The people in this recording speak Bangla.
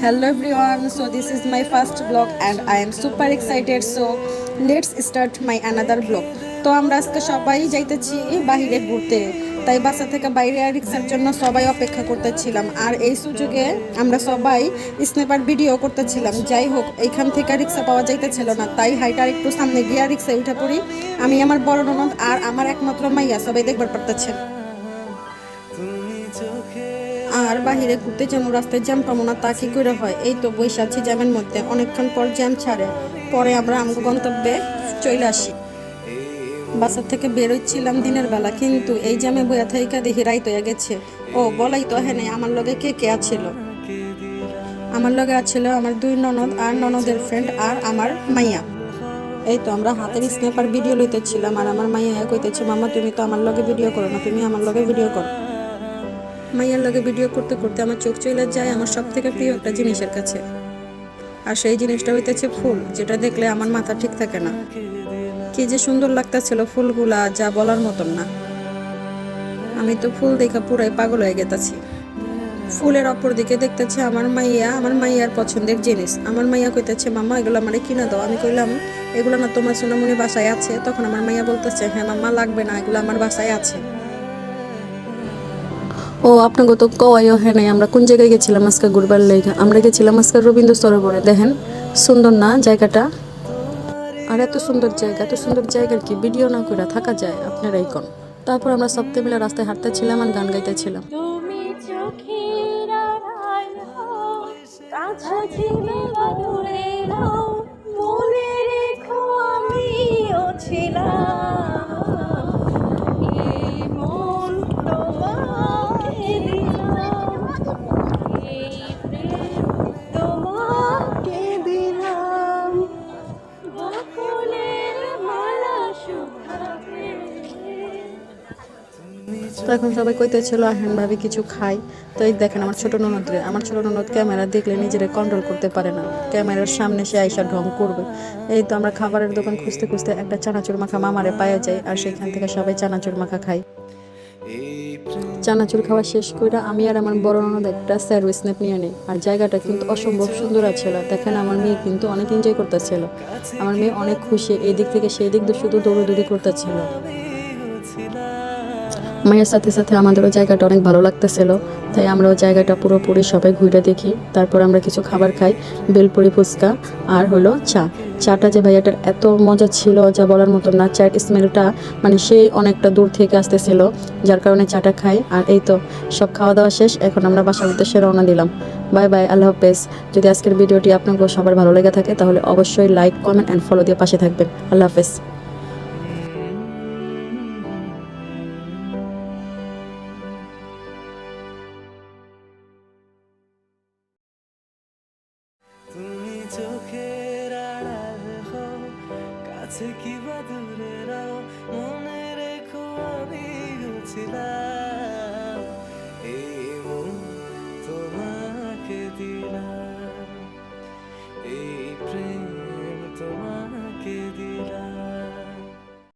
Hello everyone, so this is my first vlog and I am super excited, so let's start my another vlog. তো আমরা আজকে সবাই যাইতেছি বাইরে ঘুরতে, তাই বাসা থেকে বাইরে আর রিক্সার জন্য সবাই অপেক্ষা করতেছিলাম। আর এই সুযোগে আমরা সবাই স্ন্যাপার ভিডিও করতেছিলাম। যাই হোক, এইখান থেকে রিক্সা পাওয়া যাইতেছিল না, তাই হাইটার একটু সামনে গিয়ে রিক্সায় উঠে পড়ি। আমি, আমার বড় ননদ আর আমার একমাত্র মাইয়া সবাই দেখবার পারতেছেন। আর বাহিরে ঘুরতে যাবো, রাস্তায় জ্যাম পাবো না তা কি করে হয়? এই তো বসে আছি জ্যামের মধ্যে, অনেকক্ষণ পর জ্যাম ছাড়ে, পরে আমরা আমগো গন্তব্যে চলে আসি। বাসার থেকে বেরোচ্ছিলাম দিনের বেলা, কিন্তু এই জ্যামে বইয়া থাইকা দেখি রাইত হয়ে গেছে। ও বলাই তো হ্যাঁ, আমার লগে কে কে আছিল? আমার লগে আছিল আমার দুই ননদ আর ননদের ফ্রেন্ড আর আমার মাইয়া। এই তো আমরা হাতের স্ন্যাপার ভিডিও লইতেছিলাম, আর আমার মাইয়া কইতেছে, মামা তুমি তো আমার লগে ভিডিও করো না, তুমি আমার লগে ভিডিও করো। মাইয়ার লগে ভিডিও করতে করতে আমার চোখ চলে যায় আমার সব থেকে প্রিয় একটা জিনিসের কাছে, আর সেই জিনিসটা হইতেছে ফুল, যেটা দেখলে আমার মাথা ঠিক থাকে না। কি যে সুন্দর লাগতেছিল ফুলগুলা, যা বলার মতন না। আমি তো ফুল দেখা পুরাই পাগল হয়ে গেতাছি। ফুলের অপর দিকে দেখতেছে আমার মাইয়া, আমার মাইয়ার পছন্দের জিনিস। আমার মাইয়া কইতেছে, মামা এগুলো আমারে কিনা দাও। আমি কইলাম, এগুলো না তোমার সোনামণি বাসায় আছে? তখন আমার মাইয়া বলতেছে, হ্যাঁ মামা লাগবে না, এগুলো আমার বাসায় আছে। ও আপনাকে তো কওয়াইও হ্যাঁ নাই, আমরা কোন জায়গায় গেছিলাম আজকে ঘুরবার লেগা? আমরা গেছিলাম আজকে রবীন্দ্র সরোবরে। দেখেন সুন্দর না জায়গাটা? আর এত সুন্দর জায়গা, এত সুন্দর জায়গার কি ভিডিও না করে থাকা যায়? আপনারাই কোন। তারপর আমরা সপ্তাহে মিলে রাস্তায় হাঁটতেছিলাম আর গান গাইতেছিলাম। তুমি চোখের আড়াল হও, কাছে ছিলে বা দূরে হও, মনে রেখো আমিও ছিলাম। এই মন তোমাকে দিলাম, এই প্রেম তোমাকে দিলাম, বকুলের মালা শুকাবে। তো এখন সবাই কইতেছিল, হ্যাঁ ভাবি কিছু খাই। তো এই দেখেন আমার ছোট ননদ রে, আমার ছোট ননদ ক্যামেরা দেখলে নিজেরে কন্ট্রোল করতে পারে না, ক্যামেরার সামনে সে আইসা ঢং করবে। এই তো আমরা খাবারের দোকান খুঁজতে খুঁজতে একটা চানাচুর মাখা মামারে পাওয়া যায়, আর সেখান থেকে সবাই চানাচুর মাখা খাই। চানাচুর খাওয়া শেষ করে আমি আর আমার বড় ননদ একটা সার্ভিস স্ন্যাপ নিয়ে নিই। আর জায়গাটা কিন্তু অসম্ভব সুন্দর ছিল। দেখেন আমার মেয়ে কিন্তু অনেক এনজয় করতেছিল, আমার মেয়ে অনেক খুশি, এই দিক থেকে সেই দিক দিয়ে শুধু দৌড়াদৌড়ি করতেছিল। মায়ের সাথে সাথে আমাদেরও জায়গাটা অনেক ভালো লাগতেছিল, তাই আমরা ওই জায়গাটা পুরোপুরি সবাই ঘুরে দেখি। তারপর আমরা কিছু খাবার খাই, বেলপুরি, ফুচকা আর হলো চা। চাটা যে ভাইয়াটার এত মজা ছিল যা বলার মতো না। চায়ের স্মেলটা মানে সেই অনেকটা দূর থেকে আসতেছিল, যার কারণে চাটা খাই। আর এই তো সব খাওয়া দাওয়া শেষ, এখন আমরা বাসার উদ্দেশ্যে রওনা দিলাম। বাই বাই, আল্লাহ হাফেজ। যদি আজকের ভিডিওটি আপনাদের সবার ভালো লেগে থাকে তাহলে অবশ্যই লাইক, কমেন্ট অ্যান্ড ফলো দিয়ে পাশে থাকবেন। আল্লাহ হাফেজ। তুমি চোখের আড়াল হও, কাছে কি বা দূরে রাও, মনে রেখো আমি ছিলাম।